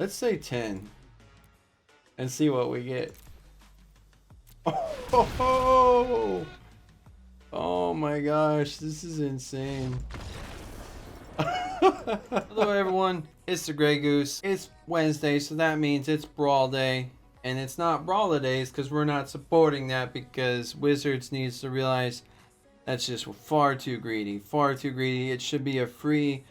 Let's say 10 and see what we get. Oh, oh my gosh, this is insane. Hello everyone, it's the Grey Goose. It's Wednesday, so that means it's Brawl Day. And it's not Brawlidays because we're not supporting that, because Wizards needs to realize that's just far too greedy. Far too greedy. It should be a free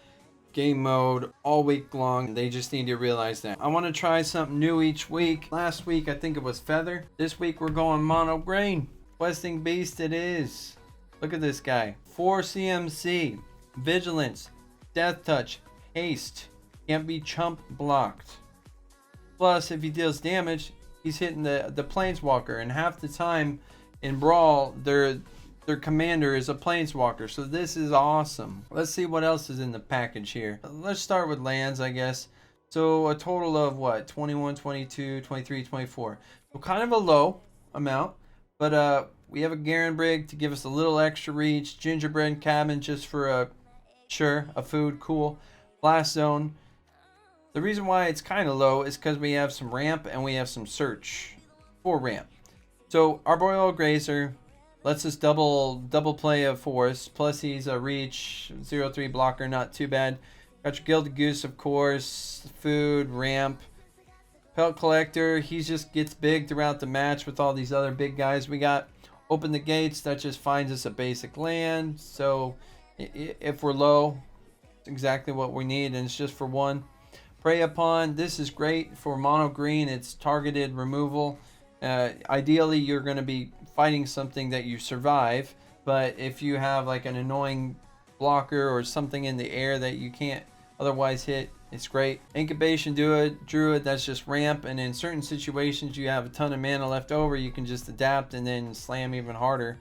game mode all week long. They just need to realize that. I want to try something new each week. Last week I think it was Feather. This week we're going Mono Green. Questing Beast it is. Look at this guy. 4 CMC. Vigilance. Death Touch. Haste. Can't be chump blocked. Plus, if he deals damage, he's hitting the planeswalker. And half the time in Brawl, their commander is a planeswalker. So this is awesome. Let's see what else is in the package here. Let's start with lands, I guess. So a total of what? 21, 22, 23, 24. So kind of a low amount. But we have a Garen Brig to give us a little extra reach. Gingerbread Cabin just for a food, cool. Blast Zone. The reason why it's kind of low is because we have some ramp and we have some search for ramp. So Arboreal Grazer lets us double play a forest. Plus he's a reach 0-3 blocker, not too bad. Got your Gilded Goose, of course. Food, ramp. Pelt Collector, he just gets big throughout the match with all these other big guys. We got Open the Gates, that just finds us a basic land. So if we're low, it's exactly what we need, and it's just for one. Prey Upon, this is great for mono green. It's targeted removal. Ideally, you're going to be fighting something that you survive, but if you have like an annoying blocker or something in the air that you can't otherwise hit, it's great. Incubation Druid, that's just ramp, and in certain situations you have a ton of mana left over, you can just adapt and then slam even harder.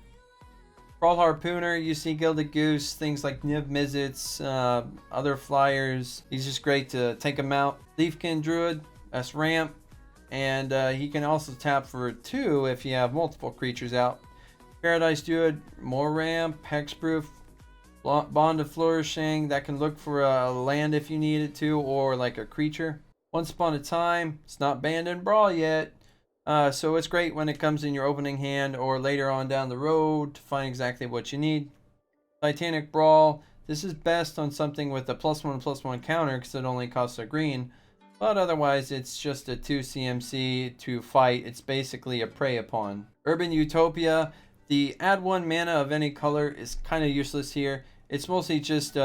Brawl Harpooner, you see Gilded Goose, things like Niv-Mizzets, other flyers. He's just great to take him out. Leafkin Druid, that's ramp. And he can also tap for 2 if you have multiple creatures out. Paradise Druid, more ramp. Hexproof, Bond of Flourishing, that can look for a land if you need it to, or like a creature. Once Upon a Time, it's not banned in Brawl yet. So it's great when it comes in your opening hand or later on down the road to find exactly what you need. Titanic Brawl, this is best on something with a +1/+1 counter because it only costs a green. But otherwise it's just a 2 CMC to fight. It's basically a Prey Upon. Urban Utopia, the add 1 mana of any color is kind of useless here. It's mostly just 2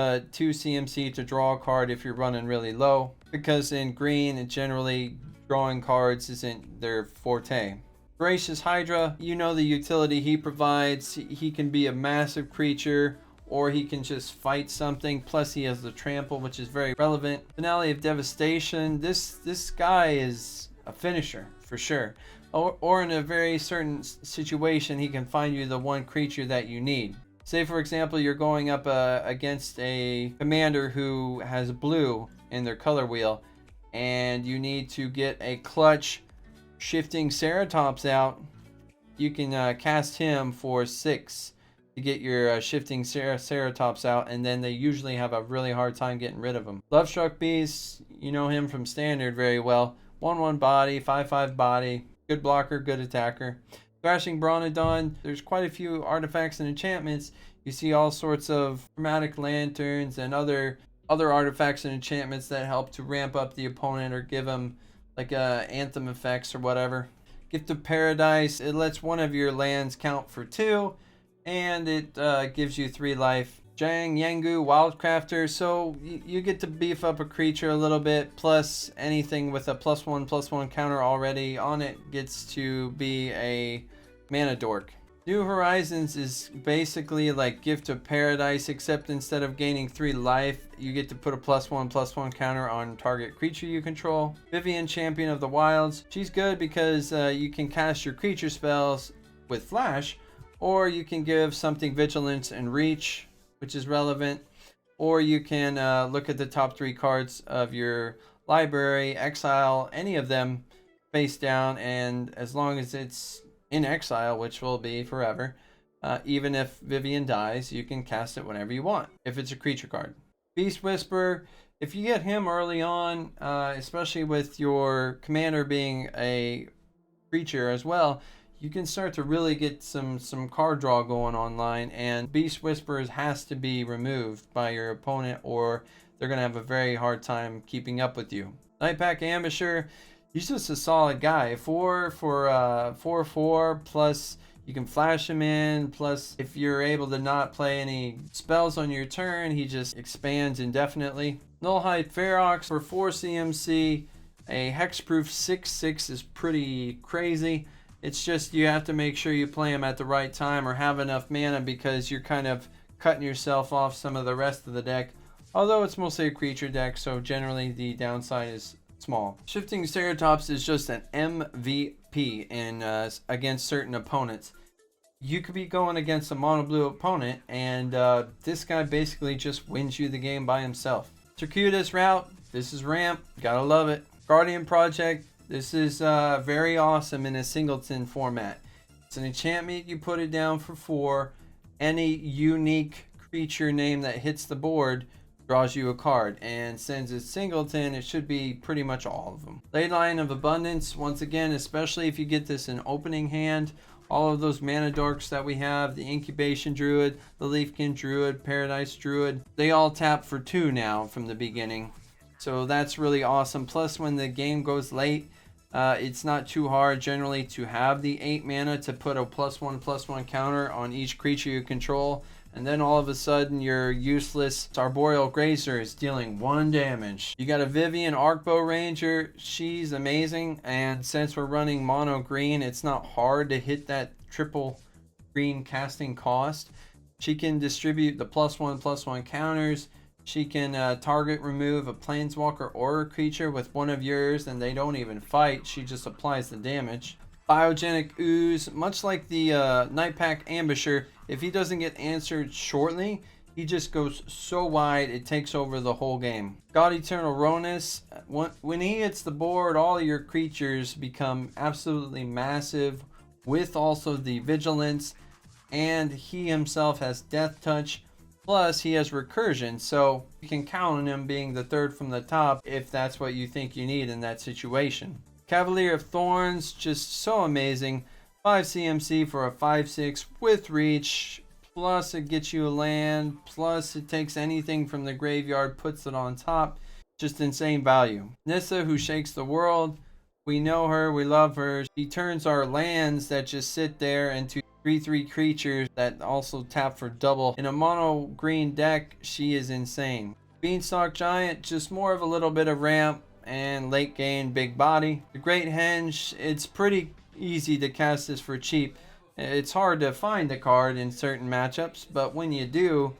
CMC to draw a card if you're running really low, because in green it generally drawing cards isn't their forte. Voracious Hydra, you know the utility he provides. He can be a massive creature, or he can just fight something. Plus he has the trample, which is very relevant. Finale of Devastation, this guy is a finisher for sure. Or in a very certain situation, he can find you the one creature that you need. Say for example, you're going up against a commander who has blue in their color wheel, and you need to get a clutch Shifting Ceratops out. You can cast him for 6 to get your Shifting Ceratops out, and then they usually have a really hard time getting rid of him. Lovestruck Beast, you know him from Standard very well. 1/1 body, 5/5 body, good blocker, good attacker. Thrashing Brawlidais, there's quite a few artifacts and enchantments. You see all sorts of chromatic lanterns and other artifacts and enchantments that help to ramp up the opponent or give them like anthem effects or whatever. Gift of Paradise, it lets one of your lands count for 2, and it gives you 3 life. Jang Yangu Wildcrafter, so you get to beef up a creature a little bit, plus anything with a +1/+1 counter already on it gets to be a mana dork. New Horizons is basically like Gift of Paradise, except instead of gaining 3 life, you get to put a +1/+1 counter on target creature you control. Vivian, Champion of the Wilds, she's good because you can cast your creature spells with flash, or you can give something vigilance and reach, which is relevant, or you can look at the top 3 cards of your library, exile any of them face down, and as long as it's in exile, which will be forever, even if Vivian dies, you can cast it whenever you want if it's a creature card. Beast Whisper, if you get him early on, especially with your commander being a creature as well, you can start to really get some card draw going online, and Beast Whispers has to be removed by your opponent or they're going to have a very hard time keeping up with you. Nightpack Ambusher, he's just a solid guy. 4 for 4/4 plus you can flash him in, plus if you're able to not play any spells on your turn, he just expands indefinitely. Nullhide Ferox for 4 CMC, a hexproof 6/6 is pretty crazy. It's just you have to make sure you play him at the right time or have enough mana, because you're kind of cutting yourself off some of the rest of the deck. Although it's mostly a creature deck, so generally the downside is small. Shifting Ceratops is just an MVP in against certain opponents. You could be going against a mono blue opponent, and this guy basically just wins you the game by himself. Circuitous Route, this is ramp, gotta love it. Guardian Project, this is very awesome in a singleton format. It's an enchantment, you put it down for 4. Any unique creature name that hits the board draws you a card, and since it's singleton, it should be pretty much all of them. Leyline of Abundance, once again, especially if you get this in opening hand, all of those mana dorks that we have, the Incubation Druid, the Leafkin Druid, Paradise Druid, they all tap for 2 now from the beginning. So that's really awesome. Plus, when the game goes late, it's not too hard generally to have the 8 mana to put a +1/+1 counter on each creature you control. And then all of a sudden, your useless Arboreal Grazer is dealing 1 damage. You got a Vivian Arcbow Ranger. She's amazing. And since we're running mono green, it's not hard to hit that triple green casting cost. She can distribute the +1/+1 counters. She can target remove a planeswalker or a creature with one of yours, and they don't even fight. She just applies the damage. Biogenic Ooze, much like the Nightpack Ambusher, if he doesn't get answered shortly, he just goes so wide it takes over the whole game. God Eternal Ronus, when he hits the board, all of your creatures become absolutely massive, with also the Vigilance, and he himself has Death Touch. Plus, he has recursion, so you can count on him being the 3rd from the top if that's what you think you need in that situation. Cavalier of Thorns, just so amazing. 5 CMC for a 5/6 with reach. Plus, it gets you a land. Plus, it takes anything from the graveyard, puts it on top. Just insane value. Nissa, who shakes the world. We know her, we love her. She turns our lands that just sit there into 3/3 creatures that also tap for double. In a mono green deck, she is insane. Beanstalk Giant, just more of a little bit of ramp and late game big body. The Great Henge, it's pretty easy to cast this for cheap. It's hard to find the card in certain matchups, but when you do,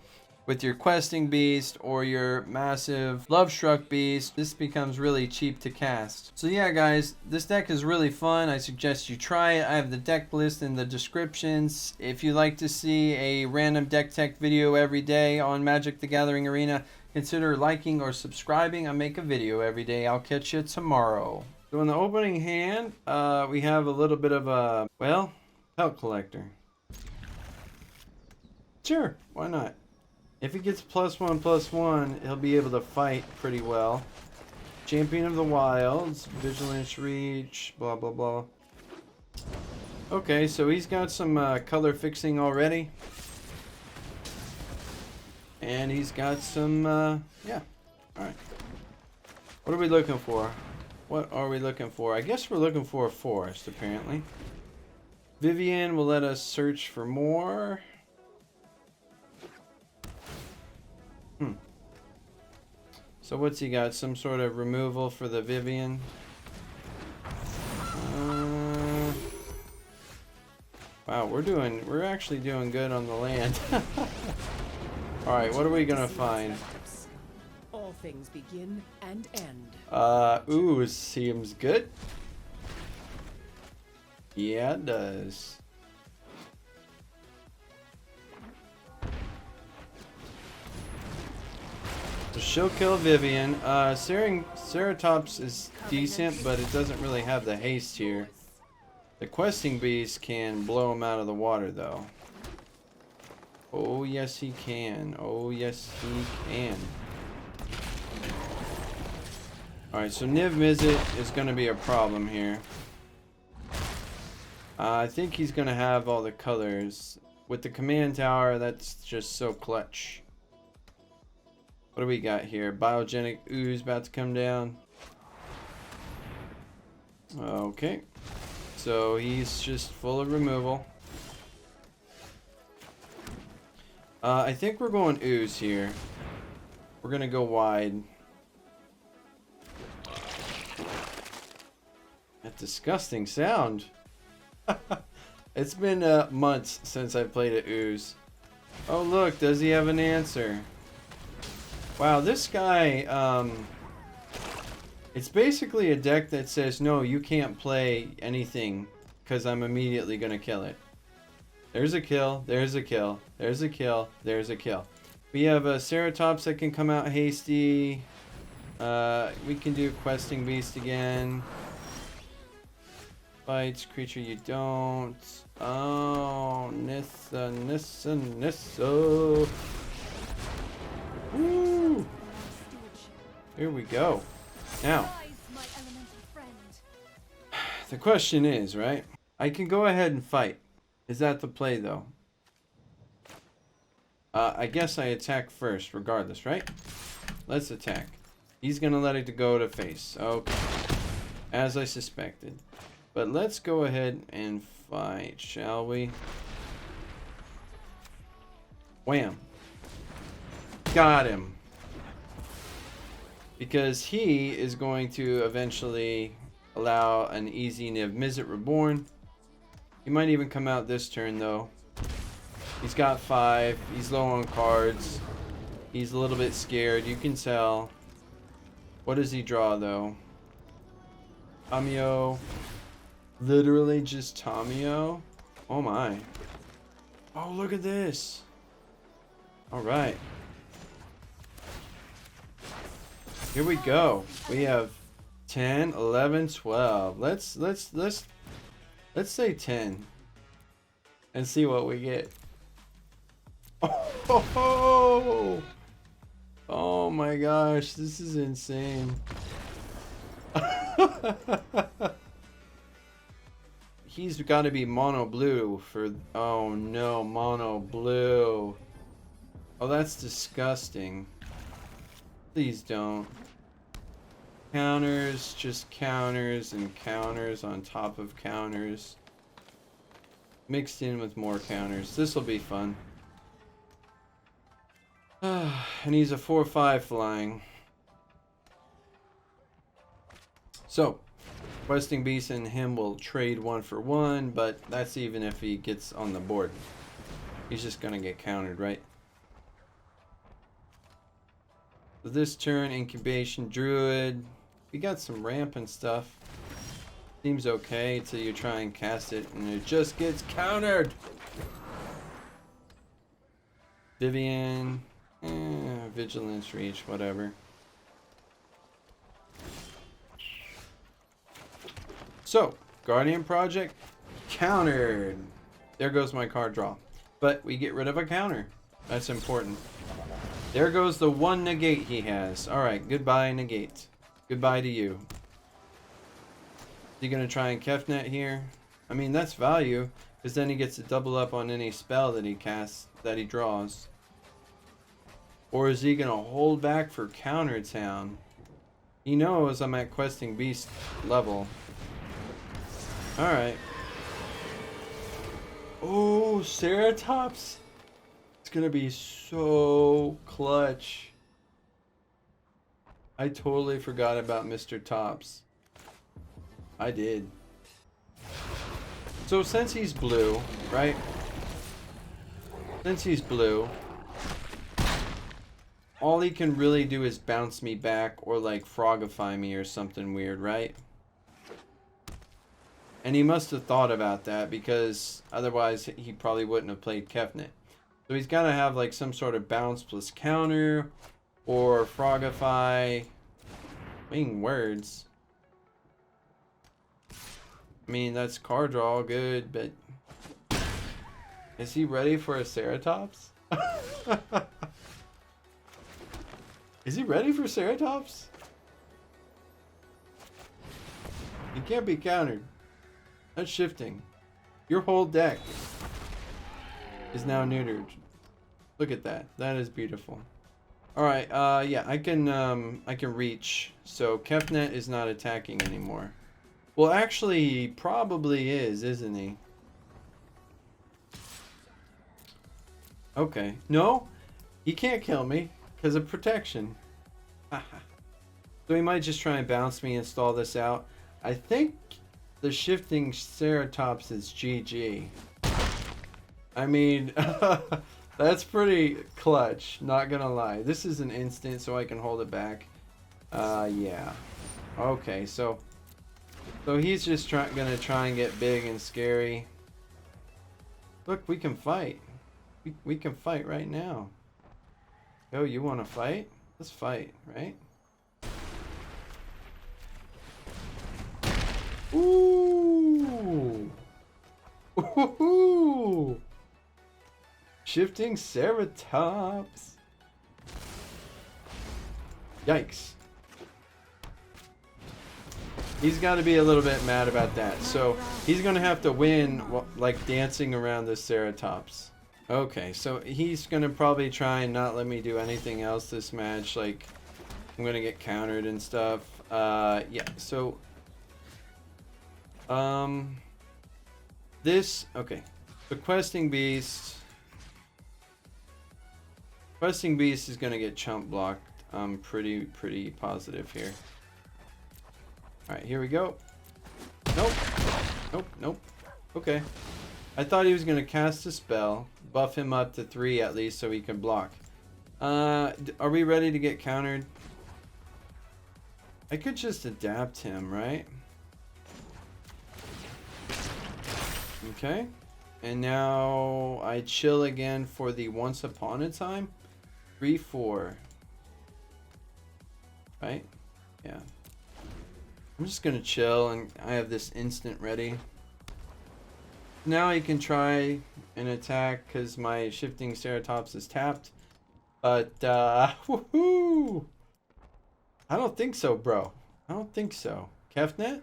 with your Questing Beast or your massive Love Struck Beast, this becomes really cheap to cast. So yeah guys, this deck is really fun. I suggest you try it. I have the deck list in the descriptions. If you like to see a random deck tech video every day on Magic the Gathering Arena, consider liking or subscribing. I make a video every day. I'll catch you tomorrow. So in the opening hand, we have a little bit of a, well, Pelt Collector. Sure, why not? If he gets +1/+1, he'll be able to fight pretty well. Champion of the Wilds, Vigilance Reach, blah blah blah. Okay, so he's got some color fixing already. And he's got some, yeah. Alright. What are we looking for? What are we looking for? I guess we're looking for a forest, apparently. Vivian will let us search for more. So what's he got? Some sort of removal for the Vivian? Wow, we're actually doing good on the land. Alright, what are we gonna find? All things begin and end. Ooh, seems good. Yeah, it does. So she'll kill Vivian. Ceratops is decent, but it doesn't really have the haste here. The Questing Beast can blow him out of the water, though. Oh, yes, he can. Oh, yes, he can. Alright, so Niv-Mizzet is going to be a problem here. I think he's going to have all the colors. With the command tower, that's just so clutch. What do we got here? Biogenic ooze about to come down. Okay. So he's just full of removal. I think we're going ooze here. We're going to go wide. That disgusting sound. It's been months since I played a ooze. Oh look, does he have an answer? Wow, this guy, it's basically a deck that says, no, you can't play anything because I'm immediately going to kill it. There's a kill, there's a kill, there's a kill, there's a kill. We have a Ceratops that can come out hasty. We can do Questing Beast again. Fights, creature you don't. Oh, Nissa. Woo! Here we go. Now, the question is, right? I can go ahead and fight. Is that the play, though? I guess I attack first, regardless, right? Let's attack. He's gonna let it go to face. Okay. As I suspected. But let's go ahead and fight, shall we? Wham. Got him. Because he is going to eventually allow an easy Niv-Mizzet Reborn. He might even come out this turn, though. He's got 5. He's low on cards. He's a little bit scared. You can tell. What does he draw, though? Tamio. Literally just Tamio. Oh my. Oh, look at this. Alright. Here we go. We have 10, 11, 12. Let's say 10. And see what we get. Oh, oh my gosh, this is insane. He's got to be mono blue for... Oh no, mono blue. Oh, that's disgusting. Please don't. Counters, just counters and counters on top of counters. Mixed in with more counters. This will be fun. And he's a 4/5 flying. So, Questing Beast and him will trade 1 for 1, but that's even if he gets on the board. He's just gonna get countered, right? So this turn, Incubation Druid. We got some ramp and stuff. Seems okay until you try and cast it and it just gets countered. Vivian. Vigilance Reach, whatever. So, Guardian Project, countered. There goes my card draw. But we get rid of a counter. That's important. There goes the 1 negate he has. Alright, goodbye negate. Goodbye to you. Is he going to try and Kefnet here? I mean, that's value. Because then he gets to double up on any spell that he casts, that he draws. Or is he going to hold back for Counter Town? He knows I'm at Questing Beast level. Alright. Oh, Ceratops. It's going to be so clutch. I totally forgot about Mr. Tops. I did. So since he's blue, right? Since he's blue, all he can really do is bounce me back or like frogify me or something weird, right? And he must have thought about that because otherwise he probably wouldn't have played Kefnet. So he's got to have like some sort of bounce plus counter or frogify. Being words. I mean, that's card draw, good, but is he ready for a Ceratops? Is he ready for Ceratops? You can't be countered. That's shifting. Your whole deck is now neutered. Look at that. That is beautiful. Alright, yeah, I can reach. So Kefnet is not attacking anymore. Well, actually, he probably is, isn't he? Okay. No, he can't kill me because of protection. So he might just try and bounce me and stall this out. I think the Shifting Ceratops is GG. I mean, that's pretty clutch, not gonna lie. This is an instant, so I can hold it back. Yeah. Okay, so he's just gonna try and get big and scary. Look, we can fight. We can fight right now. Oh, you want to fight? Let's fight, right? Ooh! Ooh! Shifting Ceratops. Yikes. He's got to be a little bit mad about that. So he's going to have to win like dancing around the Ceratops. Okay, so he's going to probably try and not let me do anything else this match. Like, I'm going to get countered and stuff. Yeah, so... okay. The Questing Beast... Questing Beast is going to get chump blocked. I'm pretty positive here. Alright, here we go. Nope. Nope, nope. Okay. I thought he was going to cast a spell. Buff him up to 3 at least so he can block. Are we ready to get countered? I could just adapt him, right? Okay. And now I chill again for the Once Upon a Time. 3/4. Right? Yeah. I'm just gonna chill and I have this instant ready. Now he can try an attack because my Shifting Ceratops is tapped. But, woohoo! I don't think so, bro. I don't think so. Kefnet?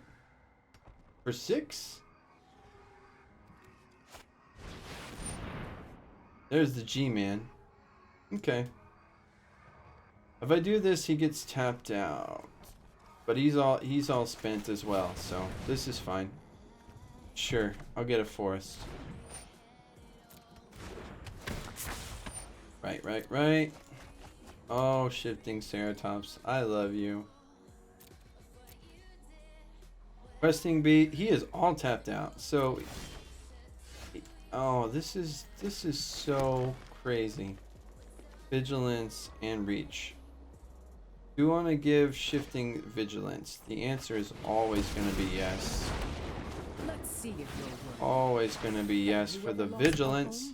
For 6? There's the G-Man. Okay. If I do this, he gets tapped out. But he's all spent as well, so this is fine. Sure, I'll get a forest. Right. Oh, Shifting Ceratops, I love you. Questing Beat, he is all tapped out. So, oh, this is so crazy. Vigilance and Reach. Do you want to give Shifting Vigilance? The answer is always going to be yes. Let's see if you're worth. Always going to be yes for the Vigilance.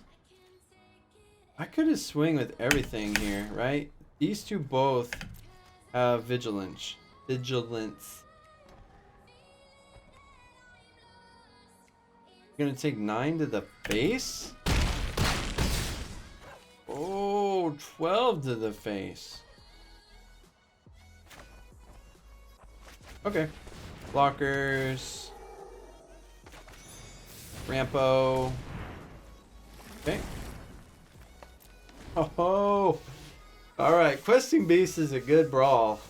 I could have swing with everything here, right? These two both have Vigilance. Gonna take 9 to the face? Oh, 12 to the face. Okay. Blockers. Rampo. Okay. Oh, alright. Questing Beast is a good brawl.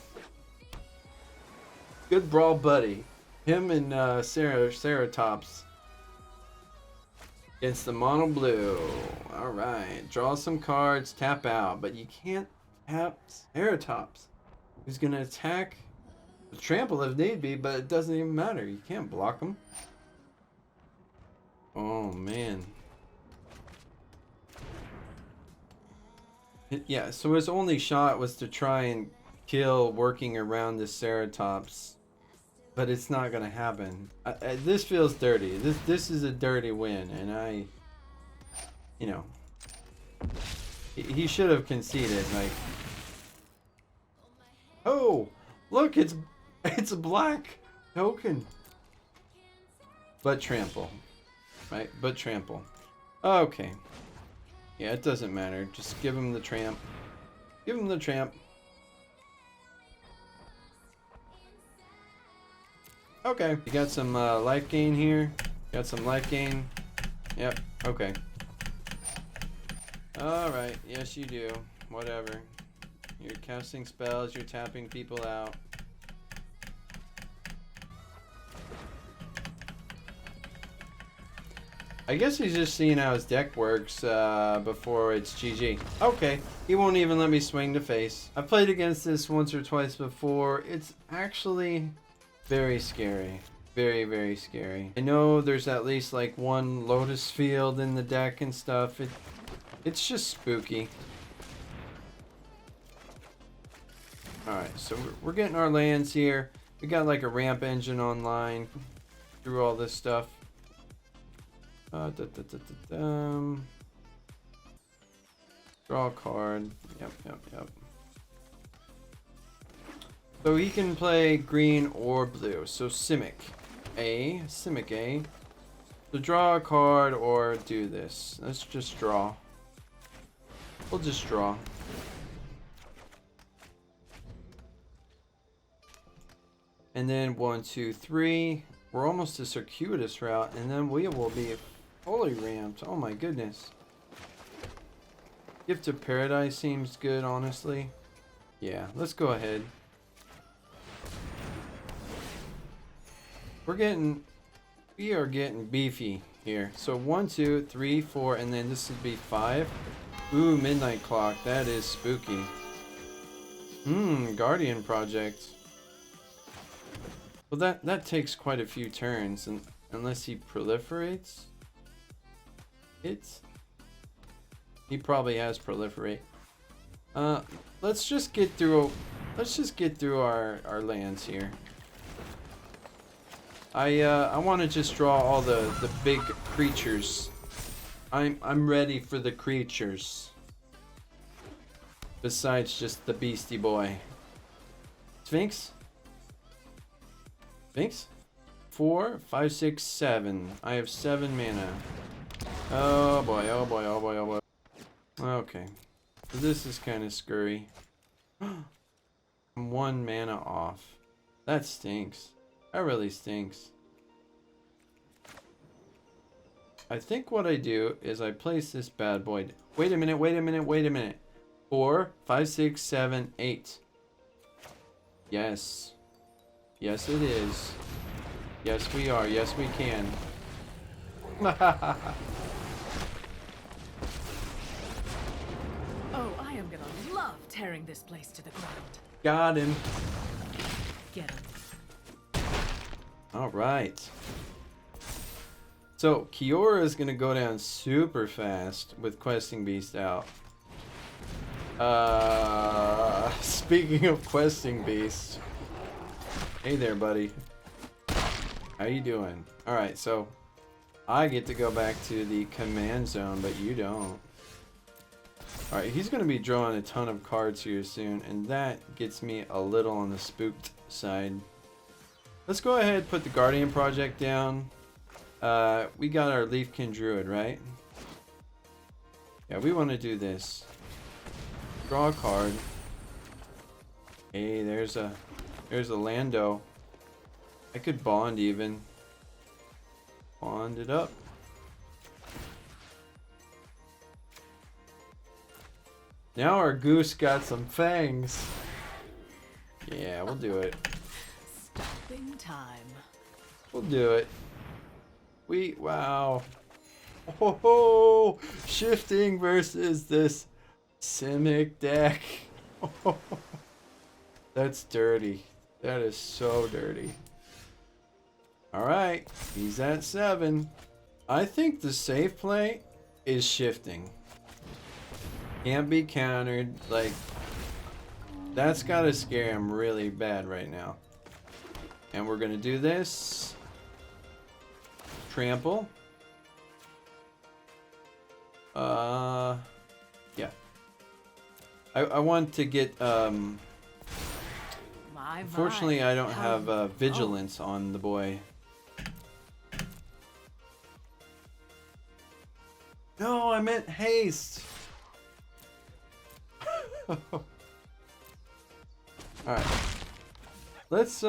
Good brawl buddy. Him and Ceratops. Against the mono blue. Alright. Draw some cards, tap out. But you can't tap Ceratops. Who's going to attack? Trample if need be, but it doesn't even matter. You can't block him. Oh, man. Yeah, so his only shot was to try and kill working around the Ceratops. But it's not going to happen. This feels dirty. This is a dirty win, and you know, he should have conceded. Like, oh, look, it's a black token. But trample, right? But trample. Okay. Yeah, it doesn't matter. Just give him the tramp. Give him the tramp. Okay. You got some life gain here. Got some life gain. Yep. Okay. Alright. Yes, you do. Whatever. You're casting spells. You're tapping people out. I guess he's just seeing how his deck works before it's GG. Okay, he won't even let me swing to face. I've played against this once or twice before. It's actually very scary. Very, very scary. I know there's at least like one Lotus Field in the deck and stuff. It's just spooky. Alright, so we're getting our lands here. We got like a ramp engine online through all this stuff. Draw a card. Yep. So he can play green or blue. So Simic A. So draw a card or do this. Let's just draw. We'll just draw. And then 1, 2, 3. We're almost a circuitous route, and then we will be fully ramped. Oh my goodness. Gift of Paradise seems good, honestly. Yeah, let's go ahead. We are getting beefy here. So 1, 2, 3, 4, and then this would be 5. Ooh, Midnight Clock. That is spooky. Guardian Project. Well, that takes quite a few turns, and unless he proliferates, he probably has proliferate. Let's just get through our lands here. I want to just draw all the big creatures. I'm ready for the creatures. Besides just the Beastie Boy. Sphinx? 4, 5, 6, 7. I have 7 mana. Oh boy. Okay. So this is kind of scurry. I'm 1 mana off. That stinks. That really stinks. I think what I do is I place this bad boy. Wait a minute. 4, 5, 6, 7, 8. Yes. Yes, it is. Yes, we are. Yes, we can. Oh, I am gonna love tearing this place to the ground. Got him. Get him. All right. So, Kiora is going to go down super fast with Questing Beast out. Speaking of Questing Beast. Hey there, buddy. How you doing? Alright, so I get to go back to the command zone, but you don't. Alright, he's going to be drawing a ton of cards here soon, and that gets me a little on the spooked side. Let's go ahead and put the Guardian Project down. We got our Leafkin Druid, right? Yeah, we want to do this. Draw a card. Hey, there's a Lando. I could bond even. Bond it up. Now our Goose got some fangs. Yeah, we'll do it. Stopping time. We'll do it. Wow. Oh, shifting versus this Simic deck. That's dirty. That is so dirty. Alright, he's at 7. I think the safe play is shifting. Can't be countered. Like, that's gotta scare him really bad right now. And we're gonna do this. Trample. Yeah. I want to get, unfortunately, I don't have vigilance on the boy. No, I meant haste. Alright. Let's get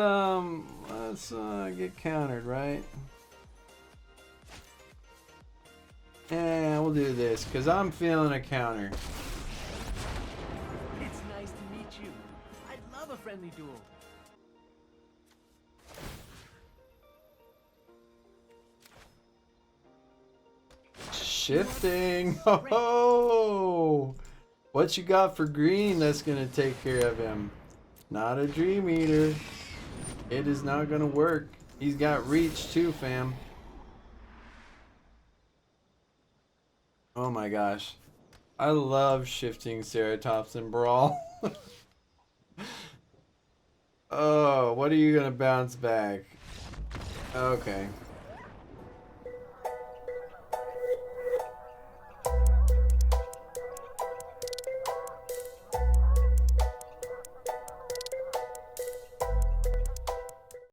countered, right? Yeah, we'll do this because I'm feeling a counter. It's nice to meet you. I'd love a friendly duel. Shifting. Oh, what you got for green that's gonna take care of him? Not a Dream Eater. It is not gonna work. He's got reach too, fam. Oh my gosh. I love Shifting Ceratops in Brawl. Oh, what are you gonna bounce back? Okay.